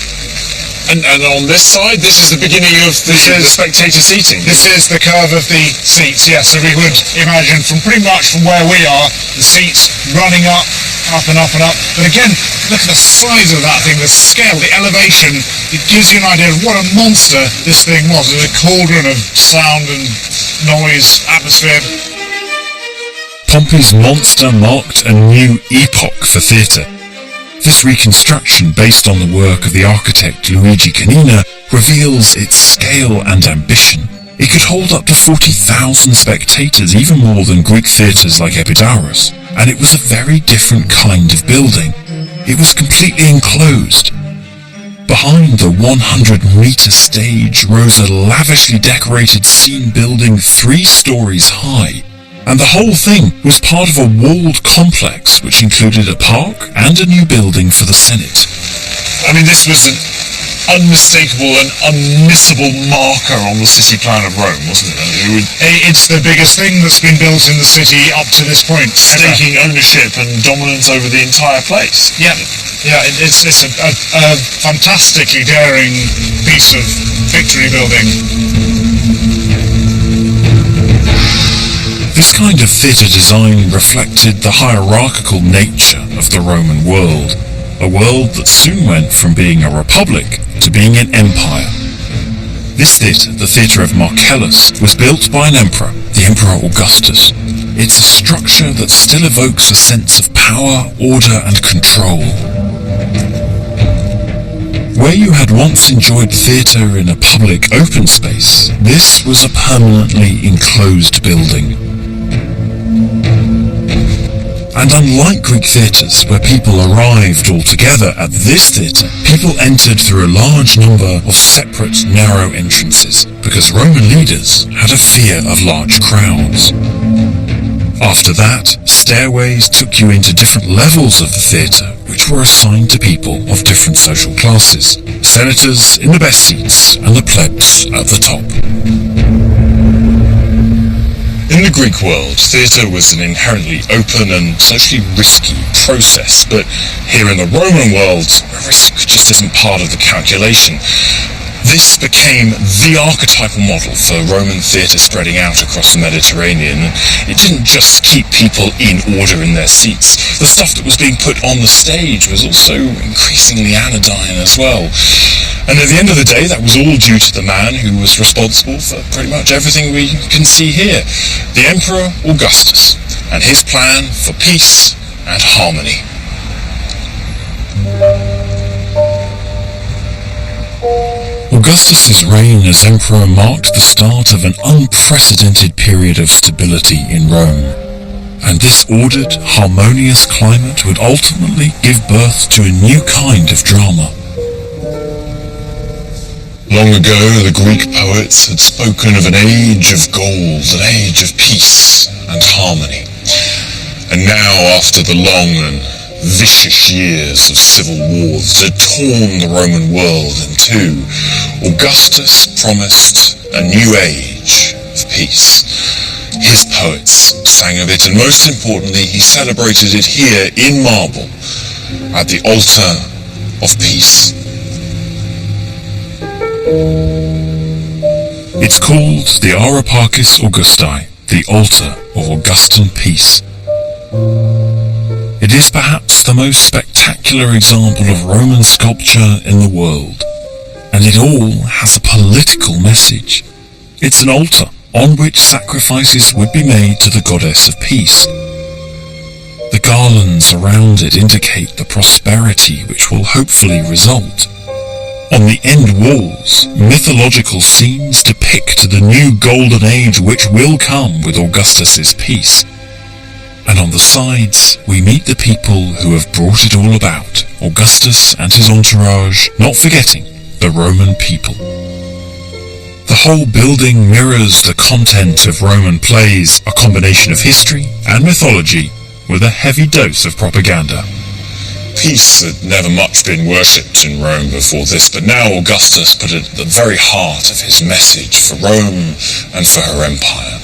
Speaker 3: And on this side, this is the beginning of the spectator seating.
Speaker 4: This is the curve of the seats, yes. So we would imagine from pretty much from where we are, the seats running up and up and up. But again, look at the size of that thing, the scale, the elevation. It gives you an idea of what a monster this thing was. It was a cauldron of sound and noise, atmosphere.
Speaker 1: Pompey's monster marked a new epoch for theatre. This reconstruction, based on the work of the architect Luigi Canina, reveals its scale and ambition. It could hold up to 40,000 spectators, even more than Greek theatres like Epidaurus, and it was a very different kind of building. It was completely enclosed. Behind the 100-metre stage rose a lavishly decorated scene building 3 stories high, and the whole thing was part of a walled complex which included a park and a new building for the Senate.
Speaker 3: I mean, this was unmistakable and unmissable marker on the city plan of Rome, wasn't it?
Speaker 4: It's the biggest thing that's been built in the city up to this point.
Speaker 3: Staking ownership and dominance over the entire place.
Speaker 4: Yeah, it's a fantastically daring piece of victory building.
Speaker 1: This kind of theatre design reflected the hierarchical nature of the Roman world, a world that soon went from being a republic to being an empire. This theatre, the Theatre of Marcellus, was built by an emperor, the Emperor Augustus. It's a structure that still evokes a sense of power, order and control. Where you had once enjoyed theatre in a public open space, this was a permanently enclosed building. And unlike Greek theatres, where people arrived all together at this theatre, people entered through a large number of separate, narrow entrances, because Roman leaders had a fear of large crowds. After that, stairways took you into different levels of the theatre, which were assigned to people of different social classes. Senators in the best seats, and the plebs at the top.
Speaker 3: In the Greek world, theatre was an inherently open and socially risky process, but here in the Roman world, risk just isn't part of the calculation. This became the archetypal model for Roman theatre spreading out across the Mediterranean, and it didn't just keep people in order in their seats. The stuff that was being put on the stage was also increasingly anodyne as well. And at the end of the day, that was all due to the man who was responsible for pretty much everything we can see here, the Emperor Augustus, and his plan for peace and harmony.
Speaker 1: Augustus's reign as emperor marked the start of an unprecedented period of stability in Rome, and this ordered, harmonious climate would ultimately give birth to a new kind of drama.
Speaker 3: Long ago, the Greek poets had spoken of an age of gold, an age of peace and harmony. And now, after the long and vicious years of civil wars that had torn the Roman world in two, Augustus promised a new age of peace. His poets sang of it, and most importantly, he celebrated it here in marble at the altar of peace.
Speaker 1: It's called the Areopagus Augusti, the altar of Augustan peace. It is perhaps the most spectacular example of Roman sculpture in the world, and it all has a political message. It's an altar on which sacrifices would be made to the goddess of peace. The garlands around it indicate the prosperity which will hopefully result. On the end walls, mythological scenes depict the new golden age which will come with Augustus's peace. And on the sides, we meet the people who have brought it all about, Augustus and his entourage, not forgetting the Roman people. The whole building mirrors the content of Roman plays, a combination of history and mythology, with a heavy dose of propaganda.
Speaker 3: Peace had never much been worshipped in Rome before this, but now Augustus put it at the very heart of his message for Rome and for her empire.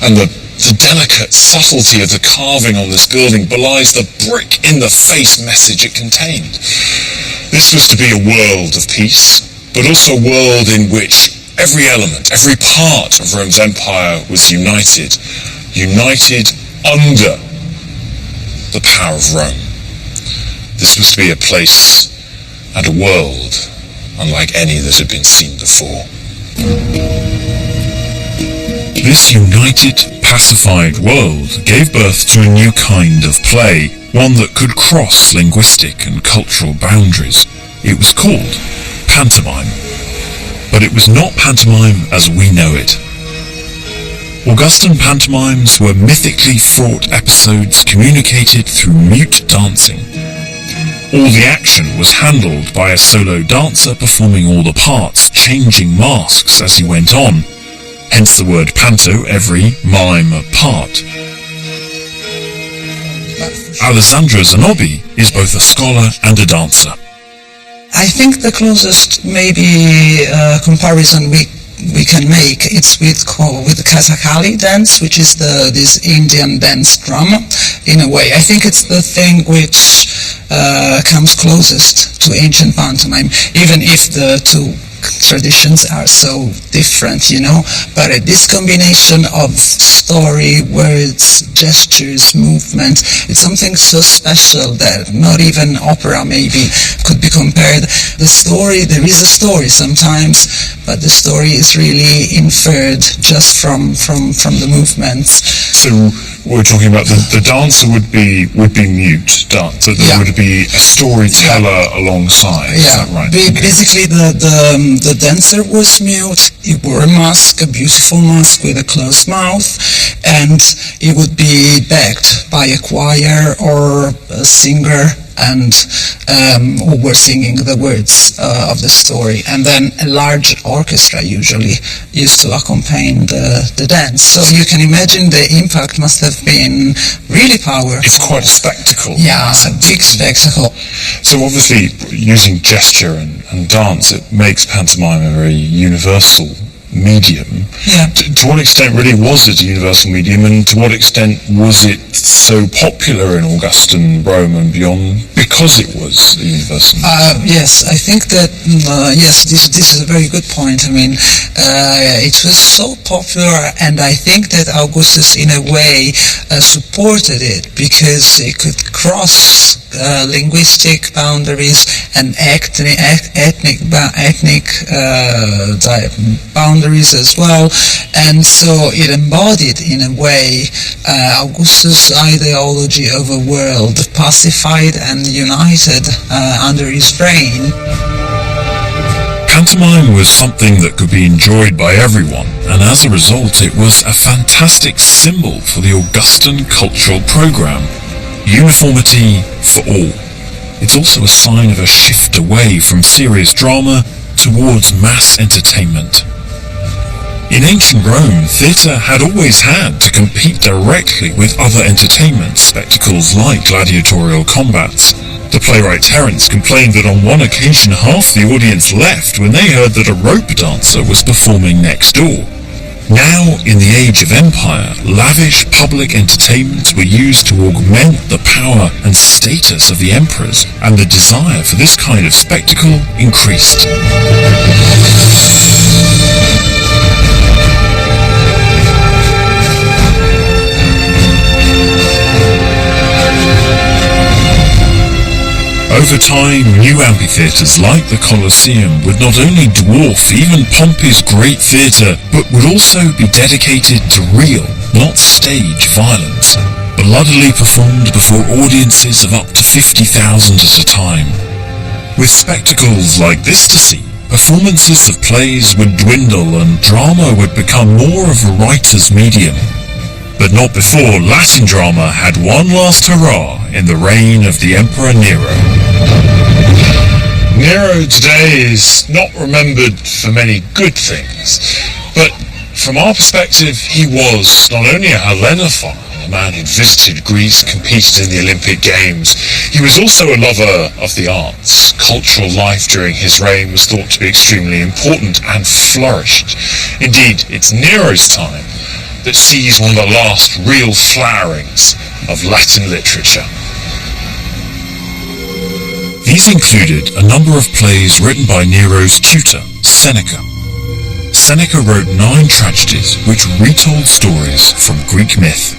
Speaker 3: And the delicate subtlety of the carving on this building belies the brick-in-the-face message it contained. This was to be a world of peace, but also a world in which every element, every part of Rome's empire was united under the power of Rome. This was to be a place and a world unlike any that had been seen before.
Speaker 1: This united, pacified world gave birth to a new kind of play, one that could cross linguistic and cultural boundaries. It was called pantomime. But it was not pantomime as we know it. Augustan pantomimes were mythically fraught episodes communicated through mute dancing. All the action was handled by a solo dancer performing all the parts, changing masks as he went on, hence the word panto, every mime a part. Alessandro Zanobi is both a scholar and a dancer.
Speaker 8: I think the closest maybe comparison we can make it's with the Kathakali dance, which is this Indian dance drama. In a way, I think it's the thing which comes closest to ancient pantomime, even if the two traditions are so different, but this combination of story, words, gestures, movement, it's something so special that not even opera maybe could be compared. The story, there is a story sometimes, but the story is really inferred just from the movements.
Speaker 3: So we're talking about the dancer would be mute, so there would be a storyteller alongside. Is that right?
Speaker 8: Basically, the dancer was mute. He wore a mask, a beautiful mask with a closed mouth, and he would be backed by a choir or a singer, and who were singing the words of the story, and then a large orchestra usually used to accompany the dance. So you can imagine the impact must have been really powerful.
Speaker 3: It's quite a spectacle.
Speaker 8: Yeah, a big spectacle.
Speaker 3: So obviously, using gesture and dance, it makes pantomime a very universal medium.
Speaker 8: Yeah.
Speaker 3: To what extent really was it a universal medium, and to what extent was it so popular in Augustan Rome and beyond because it was a universal medium?
Speaker 8: Yes, I think that, this is a very good point. I mean, it was so popular, and I think that Augustus in a way supported it because it could cross linguistic boundaries and ethnic boundaries as well, and so it embodied in a way Augustus' ideology of a world pacified and united under his reign.
Speaker 1: Pantomime was something that could be enjoyed by everyone, and as a result it was a fantastic symbol for the Augustan cultural program. Uniformity for all. It's also a sign of a shift away from serious drama towards mass entertainment. In ancient Rome, theatre had always had to compete directly with other entertainment spectacles like gladiatorial combats. The playwright Terence complained that on one occasion half the audience left when they heard that a rope dancer was performing next door. Now, in the age of empire, lavish public entertainments were used to augment the power and status of the emperors, and the desire for this kind of spectacle increased. Over time, new amphitheatres like the Colosseum would not only dwarf even Pompey's great theatre, but would also be dedicated to real, not stage, violence, bloodily performed before audiences of up to 50,000 at a time. With spectacles like this to see, performances of plays would dwindle and drama would become more of a writer's medium. But not before Latin drama had one last hurrah in the reign of the Emperor Nero.
Speaker 3: Nero today is not remembered for many good things, but from our perspective, he was not only a Hellenophile, a man who'd visited Greece, competed in the Olympic Games, he was also a lover of the arts. Cultural life during his reign was thought to be extremely important and flourished. Indeed, it's Nero's time that sees one of the last real flowerings of Latin literature.
Speaker 1: These included a number of plays written by Nero's tutor, Seneca. Seneca wrote 9 tragedies which retold stories from Greek myth.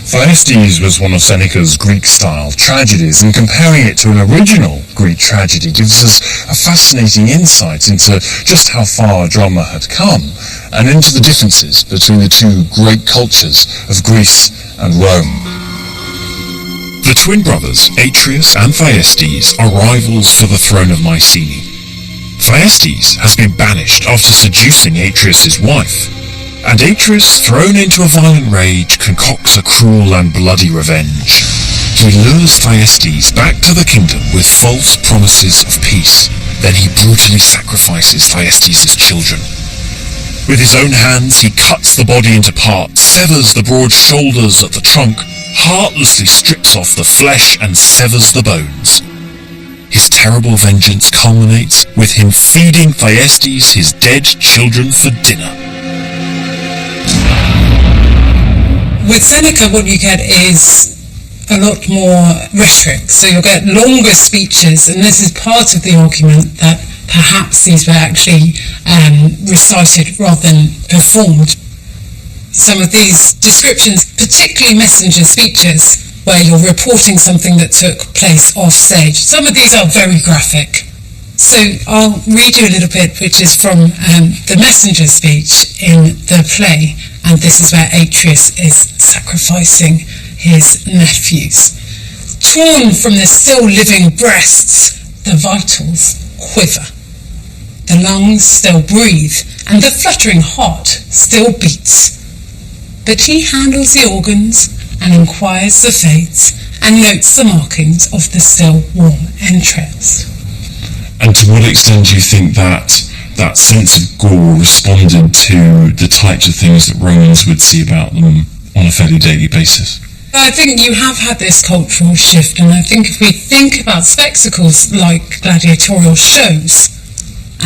Speaker 3: Thyestes was one of Seneca's Greek-style tragedies, and comparing it to an original Greek tragedy gives us a fascinating insight into just how far drama had come, and into the differences between the two great cultures of Greece and Rome.
Speaker 1: The twin brothers, Atreus and Thyestes, are rivals for the throne of Mycenae. Thyestes has been banished after seducing Atreus' wife, and Atreus, thrown into a violent rage, concocts a cruel and bloody revenge. He lures Thyestes back to the kingdom with false promises of peace. Then he brutally sacrifices Thyestes' children. With his own hands, he cuts the body into parts, severs the broad shoulders at the trunk, heartlessly strips off the flesh and severs the bones. his terrible vengeance culminates with him feeding Thyestes his dead children for dinner.
Speaker 2: With Seneca, what you get is a lot more rhetoric. So you'll get longer speeches, and this is part of the argument that perhaps these were actually recited rather than performed. Some of these descriptions, particularly messenger speeches, where you're reporting something that took place off stage. Some of these are very graphic. So I'll read you a little bit, which is from the messenger speech in the play, and this is where Atreus is sacrificing his nephews. Torn from the still living breasts, the vitals quiver. The lungs still breathe, and the fluttering heart still beats. But he handles the organs and inquires the fates and notes the markings of the still warm entrails.
Speaker 1: And to what extent do you think that sense of gore responded to the types of things that Romans would see about them on a fairly daily basis?
Speaker 2: I think you have had this cultural shift, and I think if we think about spectacles like gladiatorial shows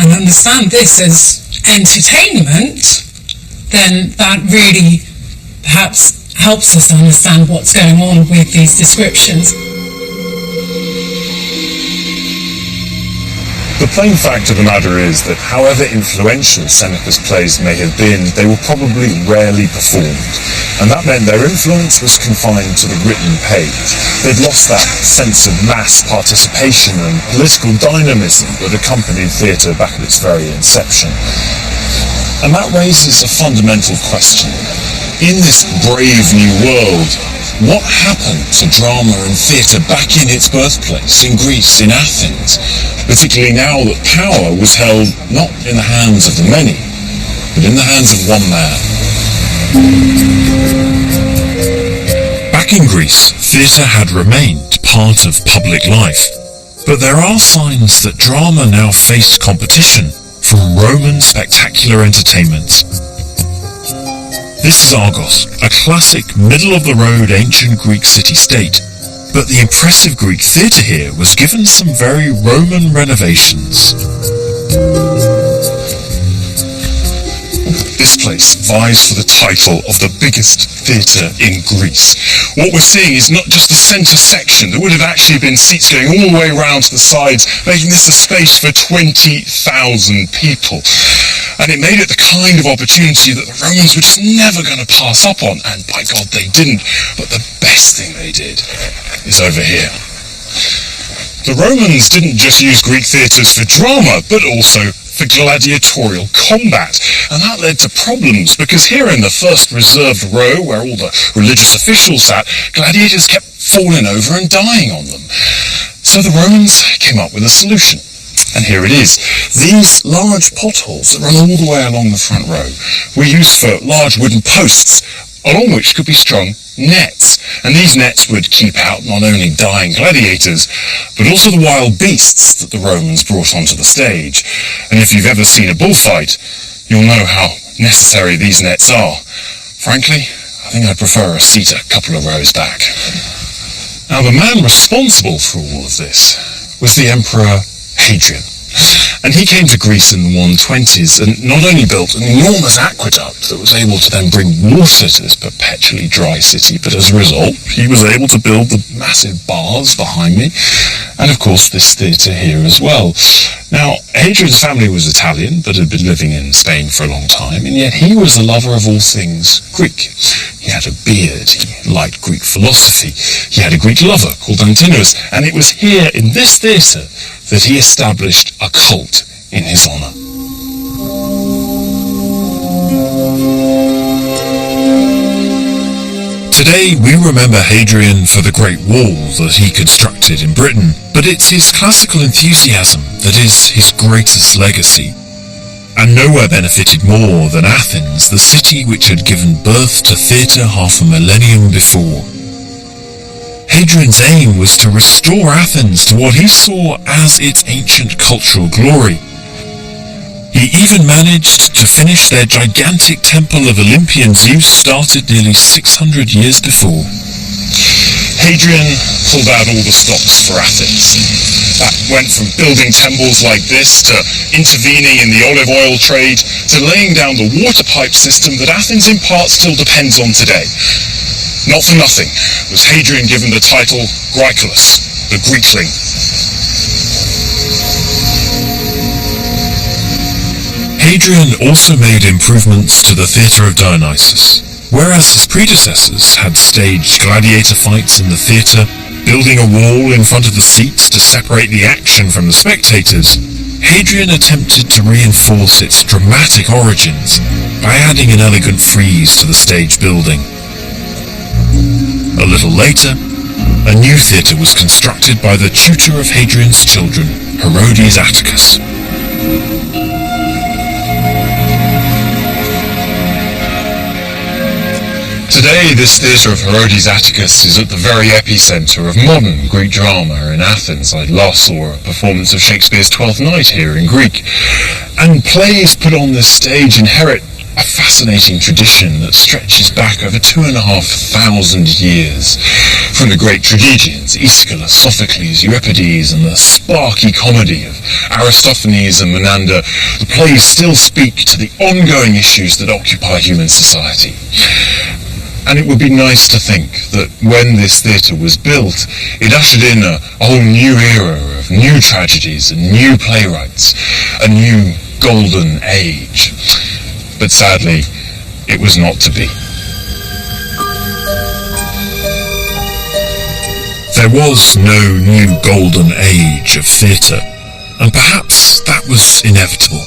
Speaker 2: and understand this as entertainment, then that really perhaps helps us to understand what's going on with these descriptions.
Speaker 3: The plain fact of the matter is that however influential Seneca's plays may have been, they were probably rarely performed, and that meant their influence was confined to the written page. They'd lost that sense of mass participation and political dynamism that accompanied theatre back at its very inception. And that raises a fundamental question. In this brave new world, what happened to drama and theatre back in its birthplace, in Greece, in Athens, particularly now that power was held not in the hands of the many, but in the hands of one man?
Speaker 1: Back in Greece, theatre had remained part of public life, but there are signs that drama now faced competition from Roman spectacular entertainments. This is Argos, a classic middle-of-the-road ancient Greek city-state, but the impressive Greek theatre here was given some very Roman renovations.
Speaker 3: This place vies for the title of the biggest theatre in Greece. What we're seeing is not just the centre section. There would have actually been seats going all the way around to the sides, making this a space for 20,000 people. And it made it the kind of opportunity that the Romans were just never going to pass up on, and by God they didn't. But the best thing they did is over here. The Romans didn't just use Greek theatres for drama, but also for gladiatorial combat, and that led to problems because here in the first reserved row where all the religious officials sat, gladiators kept falling over and dying on them. So the Romans came up with a solution, and here it is. These large potholes that run all the way along the front row were used for large wooden posts along which could be strung nets, and these nets would keep out not only dying gladiators, but also the wild beasts that the Romans brought onto the stage. And if you've ever seen a bullfight, you'll know how necessary these nets are. Frankly, I think I'd prefer a seat a couple of rows back. Now, the man responsible for all of this was the Emperor Hadrian. And he came to Greece in the 120s and not only built an enormous aqueduct that was able to then bring water to this perpetually dry city, but as a result, he was able to build the massive baths behind me, and of course this theatre here as well. Now, Hadrian's family was Italian, but had been living in Spain for a long time, and yet he was a lover of all things Greek. He had a beard, he liked Greek philosophy, he had a Greek lover called Antinous, and it was here in this theatre that he established a cult in his honour.
Speaker 1: Today we remember Hadrian for the Great Wall that he constructed in Britain, but it's his classical enthusiasm that is his greatest legacy. And nowhere benefited more than Athens, the city which had given birth to theatre half a millennium before. Hadrian's aim was to restore Athens to what he saw as its ancient cultural glory. He even managed to finish their gigantic temple of Olympian Zeus started nearly 600 years before.
Speaker 3: Hadrian pulled out all the stops for Athens. That went from building temples like this to intervening in the olive oil trade to laying down the water pipe system that Athens in part still depends on today. Not for nothing was Hadrian given the title Graeculus, the Greekling.
Speaker 1: Hadrian also made improvements to the Theatre of Dionysus. Whereas his predecessors had staged gladiator fights in the theatre, building a wall in front of the seats to separate the action from the spectators, Hadrian attempted to reinforce its dramatic origins by adding an elegant frieze to the stage building. A little later, a new theatre was constructed by the tutor of Hadrian's children, Herodes Atticus.
Speaker 3: Today, this theatre of Herodes Atticus is at the very epicentre of modern Greek drama in Athens. I last saw a performance of Shakespeare's Twelfth Night here in Greek. And plays put on this stage inherit a fascinating tradition that stretches back over 2,500 years. From the great tragedians, Aeschylus, Sophocles, Euripides, and the sparky comedy of Aristophanes and Menander, the plays still speak to the ongoing issues that occupy human society. And it would be nice to think that when this theatre was built, it ushered in a whole new era of new tragedies and new playwrights, a new golden age. But sadly, it was not to be.
Speaker 1: There was no new golden age of theatre, and perhaps that was inevitable.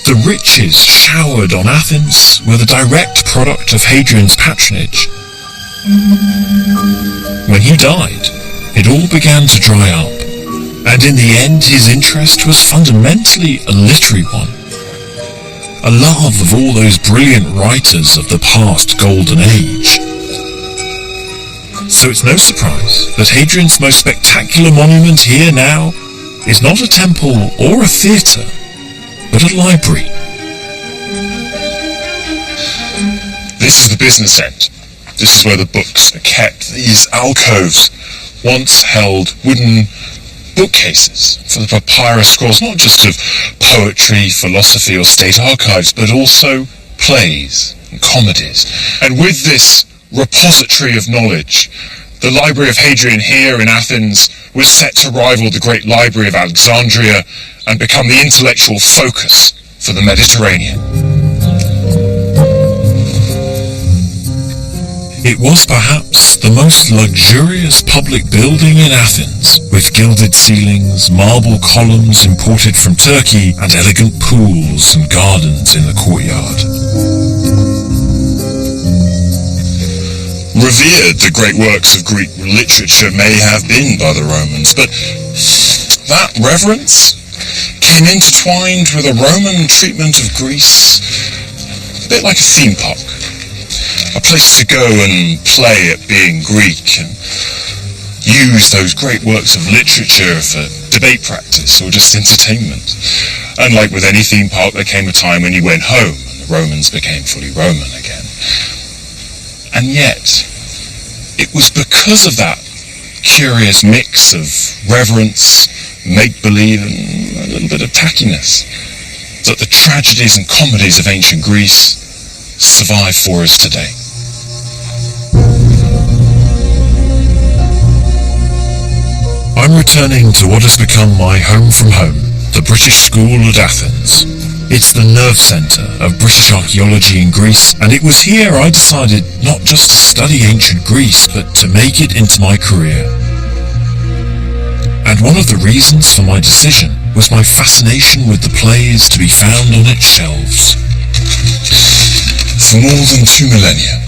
Speaker 1: The riches showered on Athens were the direct product of Hadrian's patronage. When he died, it all began to dry up, and in the end his interest was fundamentally a literary one. A love of all those brilliant writers of the past golden age. So it's no surprise that Hadrian's most spectacular monument here now is not a temple or a theatre, but a library.
Speaker 3: This is the business end. This is where the books are kept. These alcoves once held wooden bookcases for the papyrus scrolls, not just of poetry, philosophy or state archives, but also plays and comedies. And with this repository of knowledge, the Library of Hadrian here in Athens was set to rival the Great Library of Alexandria and become the intellectual focus for the Mediterranean.
Speaker 1: It was perhaps the most luxurious public building in Athens, with gilded ceilings, marble columns imported from Turkey, and elegant pools and gardens in the courtyard.
Speaker 3: Revered the great works of Greek literature may have been by the Romans, but that reverence came intertwined with a Roman treatment of Greece, a bit like a theme park, a place to go and play at being Greek and use those great works of literature for debate practice or just entertainment. And like with any theme park, there came a time when you went home and the Romans became fully Roman again. And yet, it was because of that curious mix of reverence, make-believe, and a little bit of tackiness that the tragedies and comedies of ancient Greece survive for us today.
Speaker 1: I'm returning to what has become my home from home, the British School at Athens. It's the nerve centre of British archaeology in Greece, and it was here I decided not just to study ancient Greece, but to make it into my career. And one of the reasons for my decision was my fascination with the plays to be found on its shelves.
Speaker 3: For more than 2 millennia,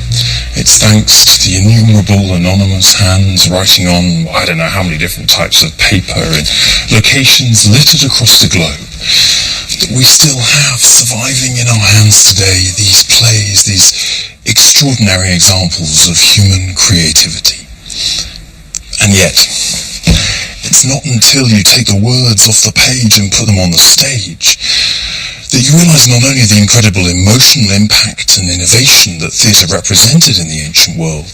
Speaker 3: it's thanks to the innumerable anonymous hands writing on I don't know how many different types of paper in locations littered across the globe that we still have surviving in our hands today these plays, these extraordinary examples of human creativity. And yet, it's not until you take the words off the page and put them on the stage that you realise not only the incredible emotional impact and innovation that theatre represented in the ancient world,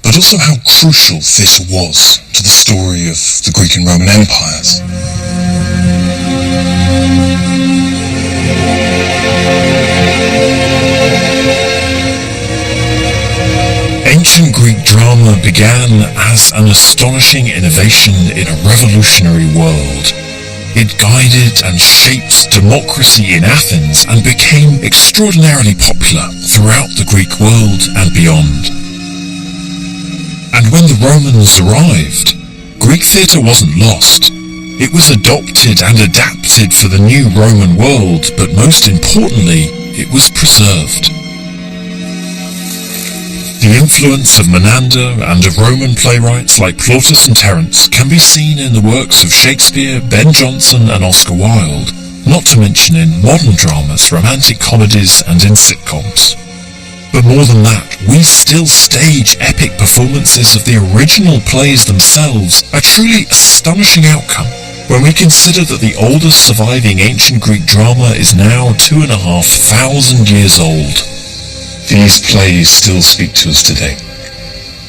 Speaker 1: but also how crucial theatre was to the story of the Greek and Roman empires. Ancient Greek drama began as an astonishing innovation in a revolutionary world. It guided and shaped democracy in Athens and became extraordinarily popular throughout the Greek world and beyond. And when the Romans arrived, Greek theatre wasn't lost. It was adopted and adapted for the new Roman world, but most importantly, it was preserved. The influence of Menander and of Roman playwrights like Plautus and Terence can be seen in the works of Shakespeare, Ben Jonson and Oscar Wilde, not to mention in modern dramas, romantic comedies and in sitcoms. But more than that, we still stage epic performances of the original plays themselves, a truly astonishing outcome when we consider that the oldest surviving ancient Greek drama is now 2,500 years old.
Speaker 3: These plays still speak to us today.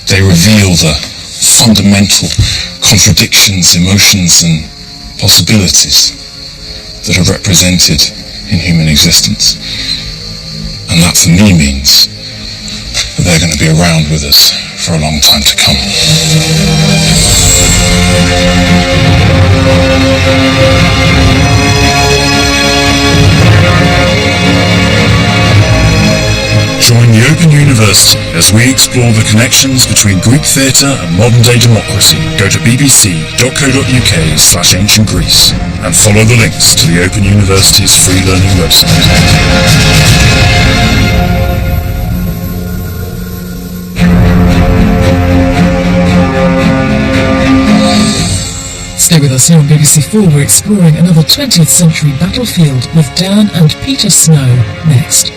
Speaker 3: They reveal the fundamental contradictions, emotions and possibilities that are represented in human existence. And that for me means that they're going to be around with us for a long time to come.
Speaker 1: Join the Open University as we explore the connections between Greek theatre and modern-day democracy. Go to bbc.co.uk/ancient Greece and follow the links to the Open University's free learning website.
Speaker 9: Stay with us here on BBC 4. We're exploring another 20th century battlefield with Dan and Peter Snow next.